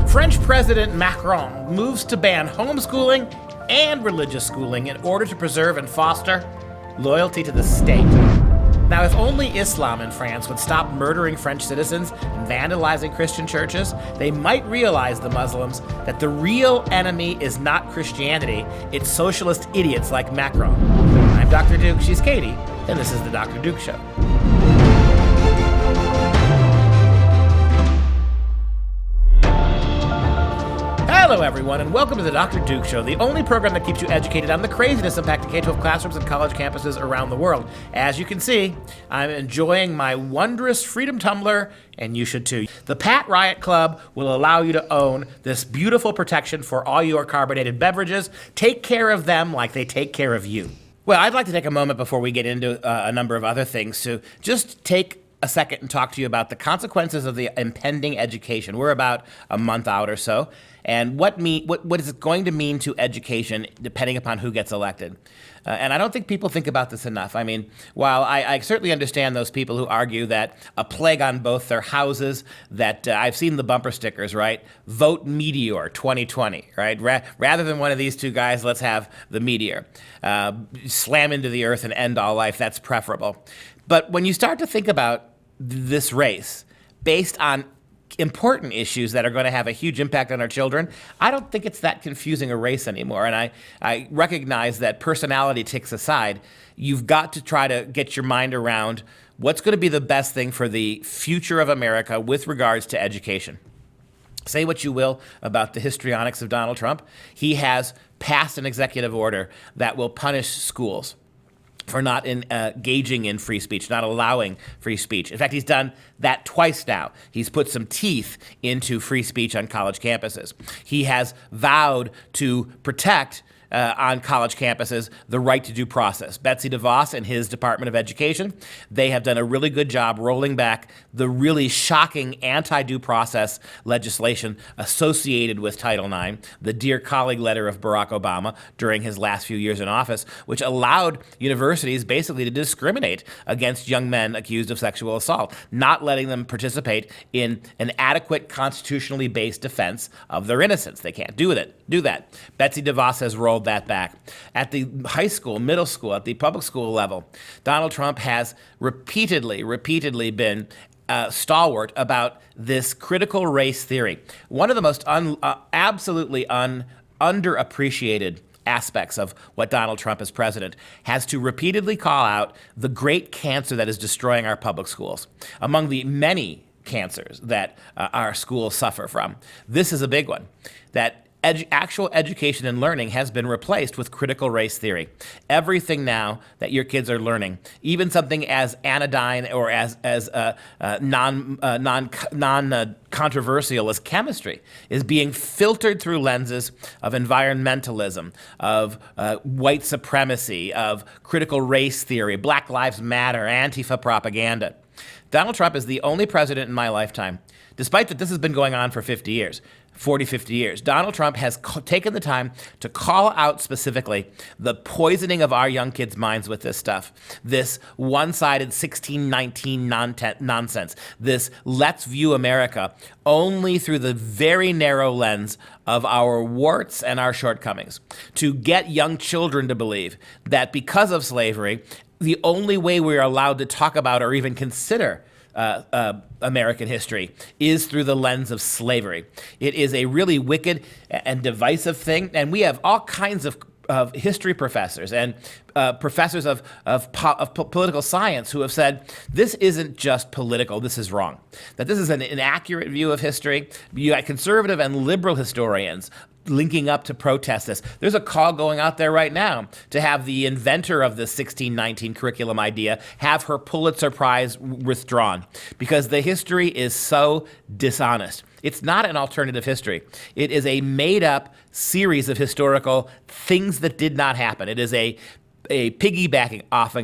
French President Macron moves to ban homeschooling and religious schooling in order to preserve and foster loyalty to the state. Now, if only Islam in France would stop murdering French citizens and vandalizing Christian churches, they might realize, the Muslims, that the real enemy is not Christianity, it's socialist idiots like Macron. I'm Dr. Duke, she's Katie, and this is The Dr. Duke Show. Hello, everyone, and welcome to The Dr. Duke Show, the only program that keeps you educated on the craziness impacting K-12 classrooms and college campuses around the world. As you can see, I'm enjoying my wondrous Freedom Tumbler, and you should too. The Pat Riot Club will allow you to own this beautiful protection for all your carbonated beverages. Take care of them like they take care of you. Well, I'd like to take a moment before we get into a number of other things to just take a second and talk to you about the consequences of the impending education. We're about a month out or so, and what is it going to mean to education depending upon who gets elected? And I don't think people think about this enough. I mean, while I certainly understand those people who argue that a plague on both their houses, that I've seen the bumper stickers, right? Vote Meteor 2020, right? Rather than one of these two guys, let's have the meteor. Slam into the earth and end all life, that's preferable. But when you start to think about this race based on important issues that are going to have a huge impact on our children, I don't think it's that confusing a race anymore. And I recognize that personality ticks aside. You've got to try to get your mind around what's going to be the best thing for the future of America with regards to education. Say what you will about the histrionics of Donald Trump. He has passed an executive order that will punish schools for not engaging in free speech, not allowing free speech. In fact, he's done that twice now. He's put some teeth into free speech on college campuses. He has vowed to protect on college campuses the right to due process. Betsy DeVos and his Department of Education, they have done a really good job rolling back the really shocking anti-due process legislation associated with Title IX, the Dear Colleague letter of Barack Obama during his last few years in office, which allowed universities basically to discriminate against young men accused of sexual assault, not letting them participate in an adequate constitutionally based defense of their innocence. They can't do that. Betsy DeVos has rolled that back. At the high school, middle school, at the public school level, Donald Trump has repeatedly been stalwart about this critical race theory. One of the most absolutely underappreciated aspects of what Donald Trump as president has to repeatedly call out the great cancer that is destroying our public schools. Among the many cancers that our schools suffer from, this is a big one, that actual education and learning has been replaced with critical race theory. Everything now that your kids are learning, even something as anodyne or as non-controversial as chemistry, is being filtered through lenses of environmentalism, of white supremacy, of critical race theory, Black Lives Matter, Antifa propaganda. Donald Trump is the only president in my lifetime, despite that this has been going on for 50 years, Donald Trump has taken the time to call out specifically the poisoning of our young kids' minds with this stuff, this one-sided 1619 nonsense, this let's view America only through the very narrow lens of our warts and our shortcomings, to get young children to believe that because of slavery, the only way we're allowed to talk about or even consider American history is through the lens of slavery. It is a really wicked and divisive thing, and we have all kinds of history professors and professors of political science who have said this isn't just political, this is wrong. That this is an inaccurate view of history. You got conservative and liberal historians linking up to protest this. There's a call going out there right now to have the inventor of the 1619 curriculum idea have her Pulitzer Prize withdrawn because the history is so dishonest. It's not an alternative history. It is a made-up series of historical things that did not happen. It is a piggybacking off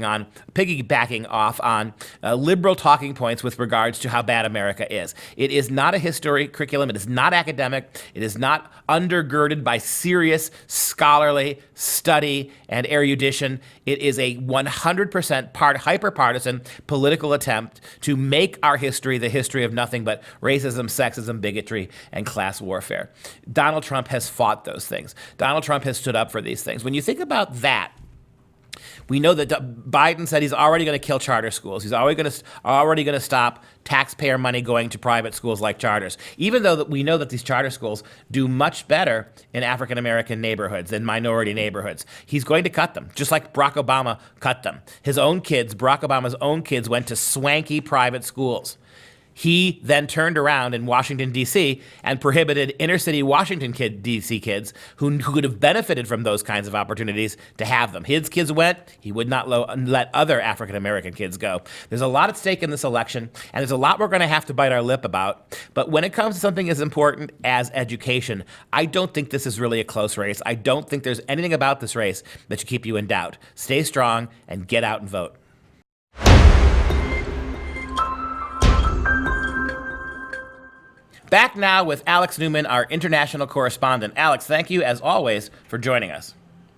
on liberal talking points with regards to how bad America is. It is not a history curriculum. It is not academic. It is not undergirded by serious scholarly study and erudition. It is a 100% hyper-partisan political attempt to make our history the history of nothing but racism, sexism, bigotry, and class warfare. Donald Trump has fought those things. Donald Trump has stood up for these things. When you think about that, we know that Biden said he's already going to kill charter schools. He's already going to stop taxpayer money going to private schools like charters, even though we know that these charter schools do much better in African-American neighborhoods than minority neighborhoods. He's going to cut them, just like Barack Obama cut them. Barack Obama's own kids went to swanky private schools. He then turned around in Washington, D.C. and prohibited inner-city Washington D.C. kids who could have benefited from those kinds of opportunities to have them. His kids went. He would not let other African-American kids go. There's a lot at stake in this election, and there's a lot we're going to have to bite our lip about. But when it comes to something as important as education, I don't think this is really a close race. I don't think there's anything about this race that should keep you in doubt. Stay strong and get out and vote. Back now with Alex Newman, our international correspondent. Alex, thank you, as always, for joining us.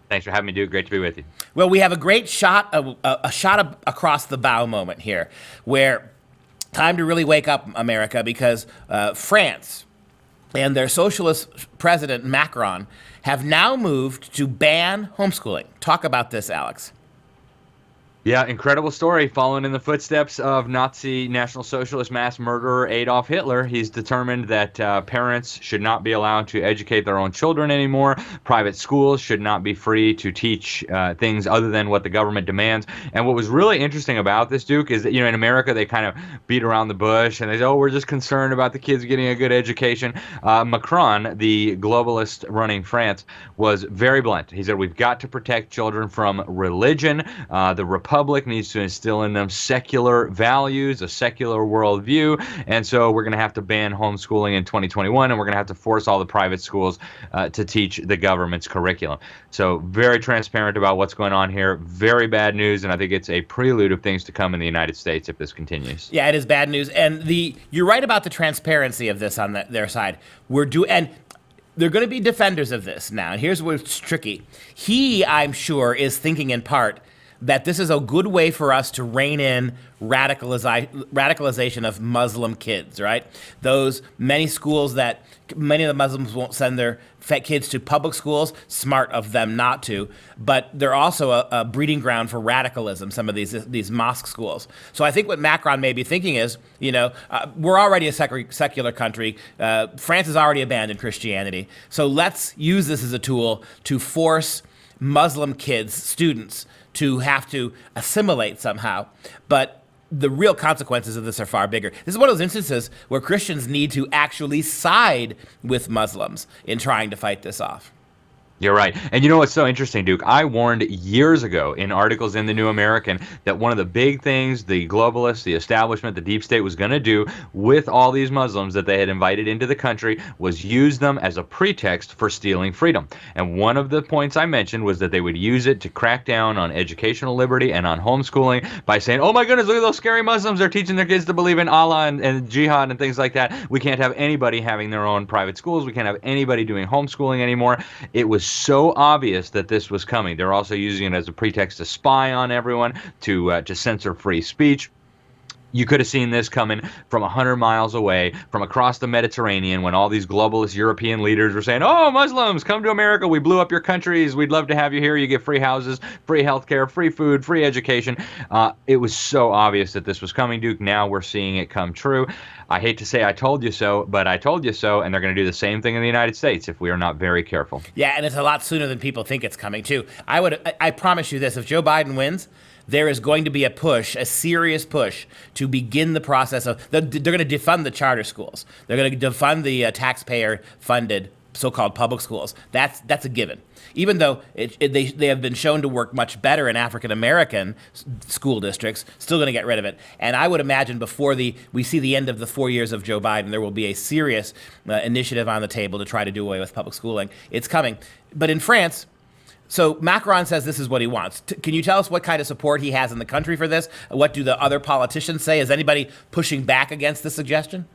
Thanks for having me, Duke. Great to be with you. Well, we have a great shot across the bow moment here, where time to really wake up, America, because France and their socialist president, Macron, have now moved to ban homeschooling. Talk about this, Alex. Yeah, incredible story. Following in the footsteps of Nazi National Socialist mass murderer Adolf Hitler, he's determined that parents should not be allowed to educate their own children anymore. Private schools should not be free to teach things other than what the government demands. And what was really interesting about this, Duke, is that, in America, they kind of beat around the bush and they say, oh, we're just concerned about the kids getting a good education. Macron, the globalist running France, was very blunt. He said, we've got to protect children from religion. The Republic needs to instill in them secular values, a secular worldview, and so we're going to have to ban homeschooling in 2021, and we're going to have to force all the private schools to teach the government's curriculum. So very transparent about what's going on here. Very bad news, and I think it's a prelude of things to come in the United States if this continues. Yeah, it is bad news, and you're right about the transparency of this on their side. And they're going to be defenders of this now, and here's where it's tricky. I'm sure, is thinking in part that this is a good way for us to rein in radicalization of Muslim kids, right? Many of the Muslims won't send their kids to public schools, smart of them not to, but they're also a breeding ground for radicalism, some of these mosque schools. So I think what Macron may be thinking is, we're already a secular country. France has already abandoned Christianity. So let's use this as a tool to force Muslim kids, students, to have to assimilate somehow. But the real consequences of this are far bigger. This is one of those instances where Christians need to actually side with Muslims in trying to fight this off. You're right. And you know what's so interesting, Duke? I warned years ago in articles in the New American that one of the big things the globalists, the establishment, the deep state was going to do with all these Muslims that they had invited into the country was use them as a pretext for stealing freedom. And one of the points I mentioned was that they would use it to crack down on educational liberty and on homeschooling by saying, oh my goodness, look at those scary Muslims. They're teaching their kids to believe in Allah and jihad and things like that. We can't have anybody having their own private schools. We can't have anybody doing homeschooling anymore. It was so obvious that this was coming. They're also using it as a pretext to spy on everyone, to censor free speech. You could have seen this coming from 100 miles away, from across the Mediterranean, when all these globalist European leaders were saying, oh, Muslims, come to America. We blew up your countries. We'd love to have you here. You get free houses, free healthcare, free food, free education. It was so obvious that this was coming, Duke. Now we're seeing it come true. I hate to say I told you so, but I told you so, and they're going to do the same thing in the United States if we are not very careful. Yeah, and it's a lot sooner than people think it's coming, too. I promise you this, if Joe Biden wins, there is going to be a serious push to begin the process of, they're going to defund the charter schools. They're going to defund the taxpayer-funded so-called public schools. That's a given. Even though they have been shown to work much better in African-American school districts, still going to get rid of it. And I would imagine before we see the end of the 4 years of Joe Biden, there will be a serious initiative on the table to try to do away with public schooling. It's coming. But in France, So Macron says this is what he wants. Can you tell us what kind of support he has in the country for this? What do the other politicians say? Is anybody pushing back against the suggestion?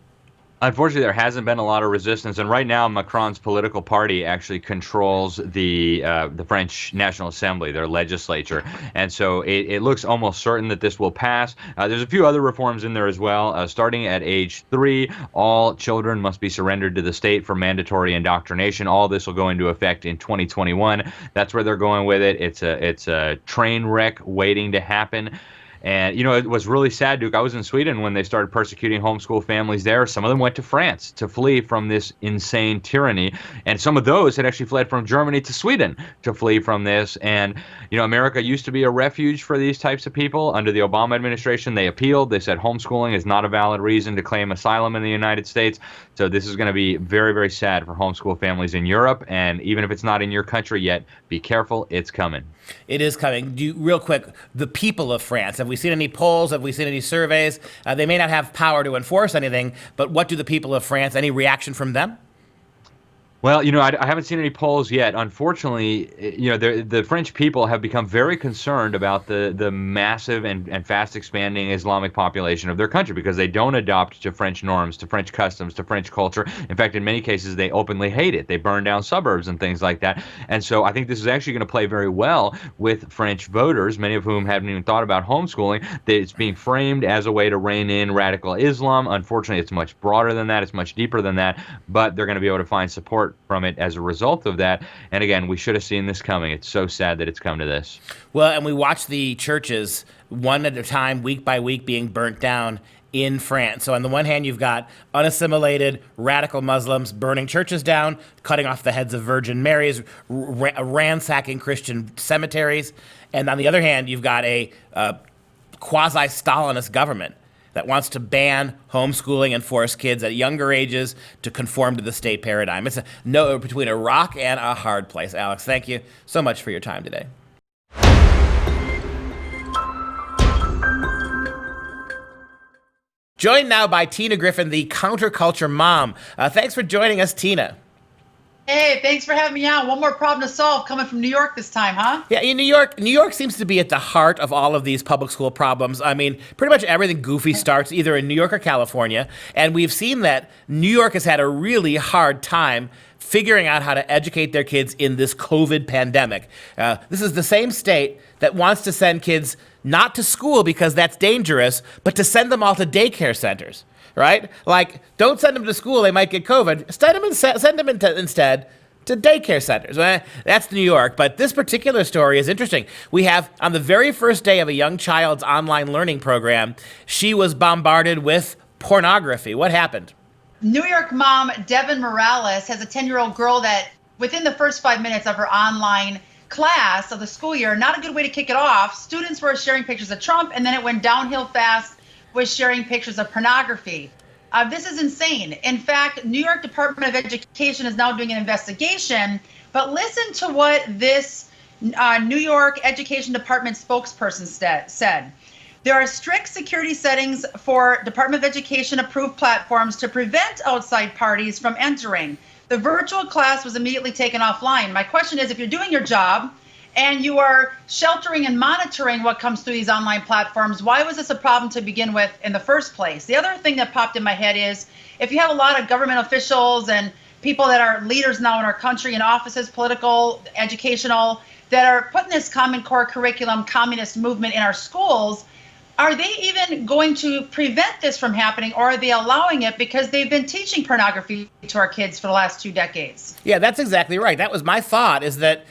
Unfortunately, there hasn't been a lot of resistance, and right now Macron's political party actually controls the French National Assembly, their legislature, and so it looks almost certain that this will pass. There's a few other reforms in there as well. Starting at age 3, all children must be surrendered to the state for mandatory indoctrination. All this will go into effect in 2021. That's where they're going with it. It's a train wreck waiting to happen. And, it was really sad, Duke. I was in Sweden when they started persecuting homeschool families there. Some of them went to France to flee from this insane tyranny. And some of those had actually fled from Germany to Sweden to flee from this. And, America used to be a refuge for these types of people. Under the Obama administration, they appealed. They said homeschooling is not a valid reason to claim asylum in the United States. So this is going to be very, very sad for homeschool families in Europe. And even if it's not in your country yet, be careful. It's coming. It is coming. Real quick, the people of France, have we seen any polls? Have we seen any surveys? They may not have power to enforce anything, but what do the people of France, any reaction from them? Well, I haven't seen any polls yet. Unfortunately, the French people have become very concerned about the massive and fast expanding Islamic population of their country because they don't adopt to French norms, to French customs, to French culture. In fact, in many cases, they openly hate it. They burn down suburbs and things like that. And so I think this is actually going to play very well with French voters, many of whom haven't even thought about homeschooling. It's being framed as a way to rein in radical Islam. Unfortunately, it's much broader than that. It's much deeper than that. But they're going to be able to find support from it as a result of that. And again, we should have seen this coming. It's so sad that it's come to this. Well, and we watch the churches one at a time, week by week, being burnt down in France. So on the one hand, you've got unassimilated radical Muslims burning churches down, cutting off the heads of Virgin Marys, ransacking Christian cemeteries. And on the other hand, you've got a quasi-Stalinist government that wants to ban homeschooling and force kids at younger ages to conform to the state paradigm. It's between a rock and a hard place. Alex, thank you so much for your time today. Joined now by Tina Griffin, the counterculture mom. Thanks for joining us, Tina. Hey, thanks for having me on. One more problem to solve coming from New York this time, huh? Yeah, in New York seems to be at the heart of all of these public school problems. I mean, pretty much everything goofy starts either in New York or California. And we've seen that New York has had a really hard time figuring out how to educate their kids in this COVID pandemic. This is the same state that wants to send kids not to school because that's dangerous, but to send them all to daycare centers. Right? Like, don't send them to school, they might get COVID. Send them instead to daycare centers. Well, that's New York, but this particular story is interesting. We have, on the very first day of a young child's online learning program, she was bombarded with pornography. What happened? New York mom Devin Morales has a 10-year-old girl that, within the first 5 minutes of her online class of the school year, not a good way to kick it off, students were sharing pictures of Trump, and then it went downhill fast with sharing pictures of pornography. This is insane. In fact, New York Department of Education is now doing an investigation, but listen to what this New York Education Department spokesperson said. There are strict security settings for Department of Education approved platforms to prevent outside parties from entering. The virtual class was immediately taken offline. My question is, if you're doing your job and you are sheltering and monitoring what comes through these online platforms, why was this a problem to begin with in the first place? The other thing that popped in my head is, if you have a lot of government officials and people that are leaders now in our country in offices, political, educational, that are putting this Common Core curriculum, communist movement in our schools, are they even going to prevent this from happening, or are they allowing it because they've been teaching pornography to our kids for the last 2 decades? Yeah, that's exactly right. That was my thought, is that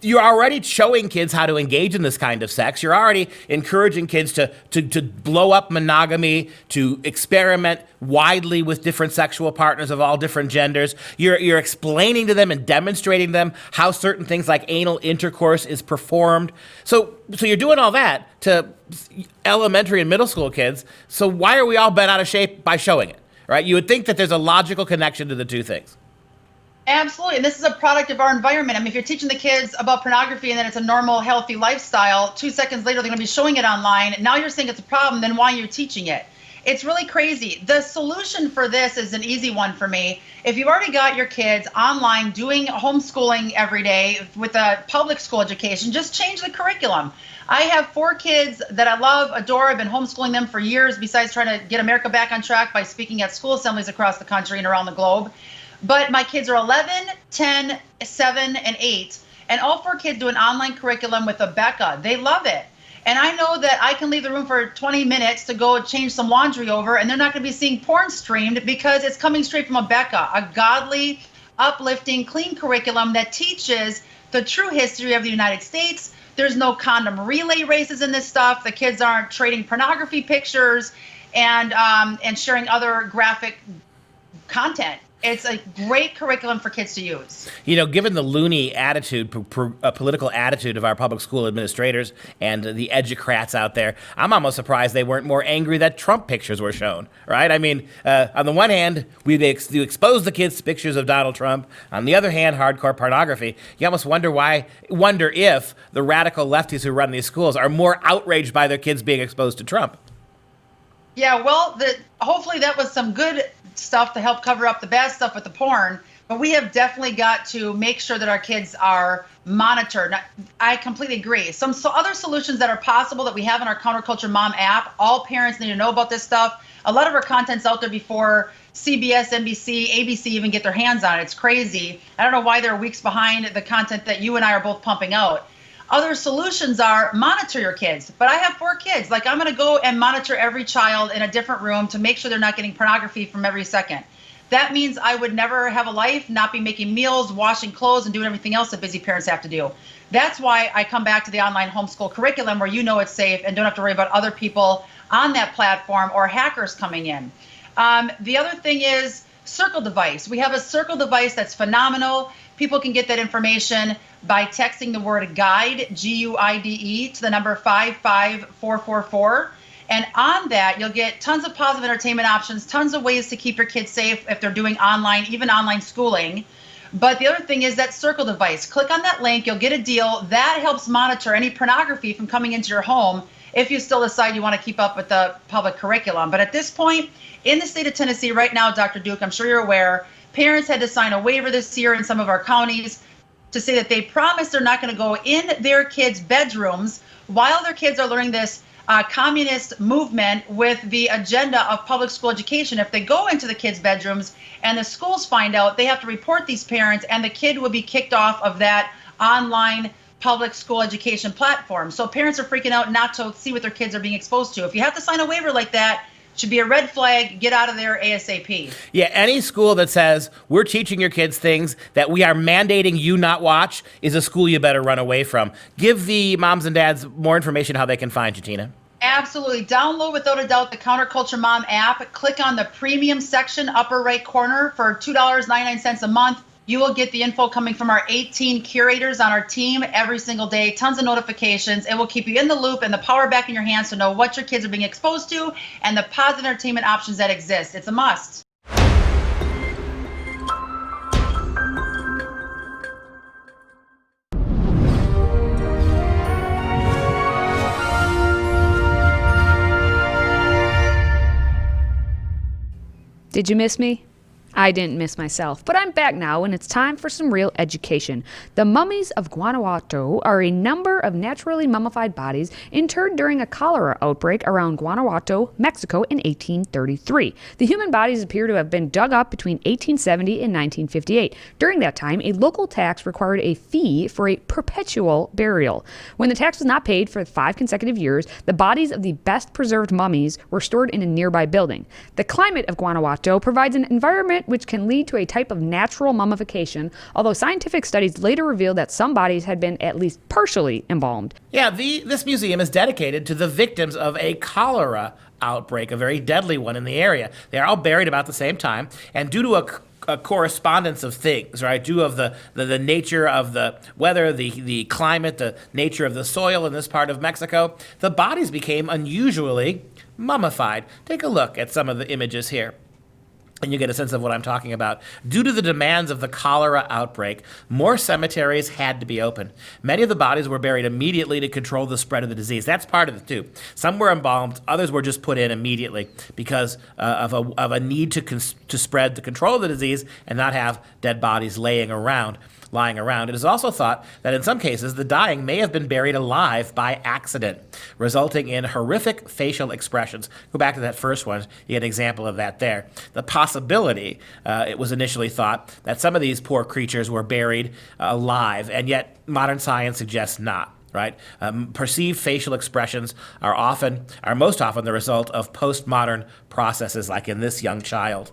you're already showing kids how to engage in this kind of sex. You're already encouraging kids to blow up monogamy, to experiment widely with different sexual partners of all different genders. You're explaining to them and demonstrating them how certain things like anal intercourse is performed. So you're doing all that to elementary and middle school kids. So why are we all bent out of shape by showing it, right? You would think that there's a logical connection to the two things. Absolutely. And this is a product of our environment. I mean, if you're teaching the kids about pornography and then it's a normal, healthy lifestyle, 2 seconds later, they're going to be showing it online. Now you're saying it's a problem, then why are you teaching it? It's really crazy. The solution for this is an easy one for me. If you've already got your kids online doing homeschooling every day with a public school education, just change the curriculum. I have 4 kids that I love, adore. I've been homeschooling them for years, besides trying to get America back on track by speaking at school assemblies across the country and around the globe. But my kids are 11, 10, 7, and 8. And all 4 kids do an online curriculum with Becca. They love it. And I know that I can leave the room for 20 minutes to go change some laundry over, and they're not going to be seeing porn streamed because it's coming straight from Becca, a godly, uplifting, clean curriculum that teaches the true history of the United States. There's no condom relay races in this stuff. The kids aren't trading pornography pictures and sharing other graphic content. It's a great curriculum for kids to use. You know, given the loony attitude, political attitude of our public school administrators and the educrats out there, I'm almost surprised they weren't more angry that Trump pictures were shown, right? I mean, on the one hand, we expose the kids to pictures of Donald Trump. On the other hand, hardcore pornography. You almost wonder if the radical lefties who run these schools are more outraged by their kids being exposed to Trump. Yeah, well, hopefully that was some good stuff to help cover up the bad stuff with the porn, but we have definitely got to make sure that our kids are monitored. I completely agree. Some other solutions that are possible that we have in our Counterculture Mom app, all parents need to know about this stuff. A lot of our content's out there before CBS, NBC, ABC even get their hands on it. It's crazy. I don't know why they're weeks behind the content that you and I are both pumping out. Other solutions are monitor your kids. But I have 4 kids. Like, I'm going to go and monitor every child in a different room to make sure they're not getting pornography from every second. That means I would never have a life, not be making meals, washing clothes, and doing everything else that busy parents have to do. That's why I come back to the online homeschool curriculum where you know it's safe and don't have to worry about other people on that platform or hackers coming in. The other thing is Circle device. We have a Circle device that's phenomenal. People can get that information by texting the word guide, GUIDE, to the number 55444. And on that, you'll get tons of positive entertainment options, tons of ways to keep your kids safe if they're doing online, even online schooling. But the other thing is that Circle device. Click on that link, you'll get a deal. That helps monitor any pornography from coming into your home if you still decide you want to keep up with the public curriculum. But at this point, in the state of Tennessee right now, Dr. Duke, I'm sure you're aware, parents had to sign a waiver this year in some of our counties to say that they promise they're not going to go in their kids' bedrooms while their kids are learning this communist movement with the agenda of public school education. If they go into the kids' bedrooms and the schools find out, they have to report these parents, and the kid will be kicked off of that online public school education platform. So parents are freaking out not to see what their kids are being exposed to. If you have to sign a waiver like that, it should be a red flag. Get out of there ASAP. Yeah, any school that says we're teaching your kids things that we are mandating you not watch is a school you better run away from. Give the moms and dads more information how they can find you, Tina. Absolutely. Download, without a doubt, the Counterculture Mom app. Click on the premium section, upper right corner, for $2.99 a month. You will get the info coming from our 18 curators on our team every single day, tons of notifications. It will keep you in the loop and the power back in your hands to know what your kids are being exposed to and the positive entertainment options that exist. It's a must. Did you miss me? I didn't miss myself, but I'm back now, and it's time for some real education. The mummies of Guanajuato are a number of naturally mummified bodies interred during a cholera outbreak around Guanajuato, Mexico in 1833. The human bodies appear to have been dug up between 1870 and 1958. During that time, a local tax required a fee for a perpetual burial. When the tax was not paid for 5 consecutive years, the bodies of the best preserved mummies were stored in a nearby building. The climate of Guanajuato provides an environment which can lead to a type of natural mummification, although scientific studies later revealed that some bodies had been at least partially embalmed. Yeah, this museum is dedicated to the victims of a cholera outbreak, a very deadly one in the area. They are all buried about the same time, and due to a correspondence of things, right? Due of the nature of the weather, the climate, the nature of the soil in this part of Mexico, the bodies became unusually mummified. Take a look at some of the images here. and you get a sense of what I'm talking about. Due to the demands of the cholera outbreak, more cemeteries had to be opened. Many of the bodies were buried immediately to control the spread of the disease. That's part of it, too. Some were embalmed, others were just put in immediately because of a need to spread the control of the disease and not have dead bodies lying around. It is also thought that in some cases the dying may have been buried alive by accident, resulting in horrific facial expressions. Go back to that first one, you get an example of that there. The possibility, it was initially thought, that some of these poor creatures were buried alive, and yet modern science suggests not. Right? Perceived facial expressions are most often the result of postmodern processes, like in this young child,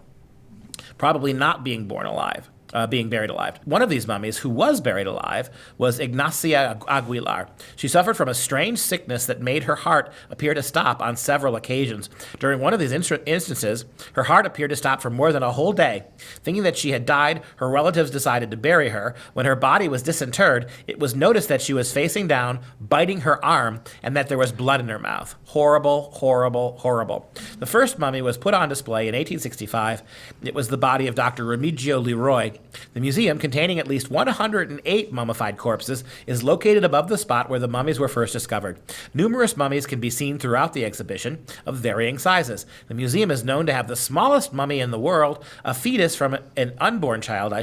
probably not being buried alive. One of these mummies who was buried alive was Ignacia Aguilar. She suffered from a strange sickness that made her heart appear to stop on several occasions. During one of these instances, her heart appeared to stop for more than a whole day. Thinking that she had died, her relatives decided to bury her. When her body was disinterred, it was noticed that she was facing down, biting her arm, and that there was blood in her mouth. Horrible, horrible, horrible. The first mummy was put on display in 1865. It was the body of Dr. Remigio Leroy. The museum, containing at least 108 mummified corpses, is located above the spot where the mummies were first discovered. Numerous mummies can be seen throughout the exhibition of varying sizes. The museum is known to have the smallest mummy in the world, a fetus from an unborn child,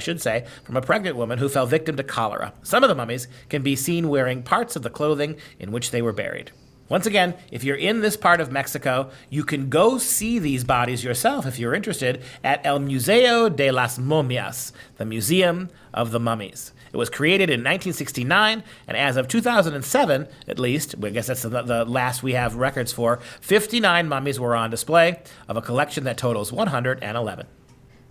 from a pregnant woman who fell victim to cholera. Some of the mummies can be seen wearing parts of the clothing in which they were buried. Once again, if you're in this part of Mexico, you can go see these bodies yourself if you're interested at El Museo de las Momias, the Museum of the Mummies. It was created in 1969, and as of 2007, at least, I guess that's the last we have records for, 59 mummies were on display of a collection that totals 111.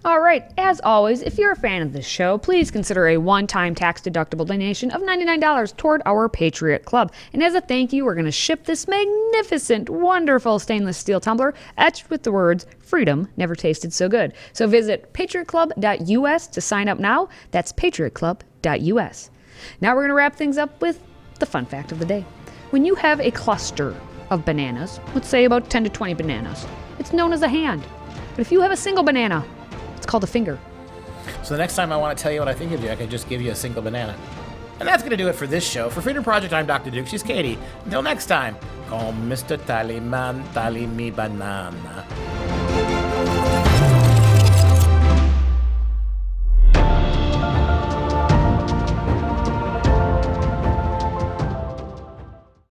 All right, as always, if you're a fan of this show, please consider a one-time tax-deductible donation of $99 toward our Patriot Club. And as a thank you, we're going to ship this magnificent, wonderful stainless steel tumbler etched with the words, "Freedom never tasted so good." So visit patriotclub.us to sign up now. That's patriotclub.us. Now we're going to wrap things up with the fun fact of the day. When you have a cluster of bananas, let's say about 10 to 20 bananas, it's known as a hand. But if you have a single banana, it's called a finger. So the next time I want to tell you what I think of you, I can just give you a single banana. And that's going to do it for this show. For Freedom Project, I'm Dr. Duke. She's Katie. Until next time, come Mr. Tallyman, tally me banana.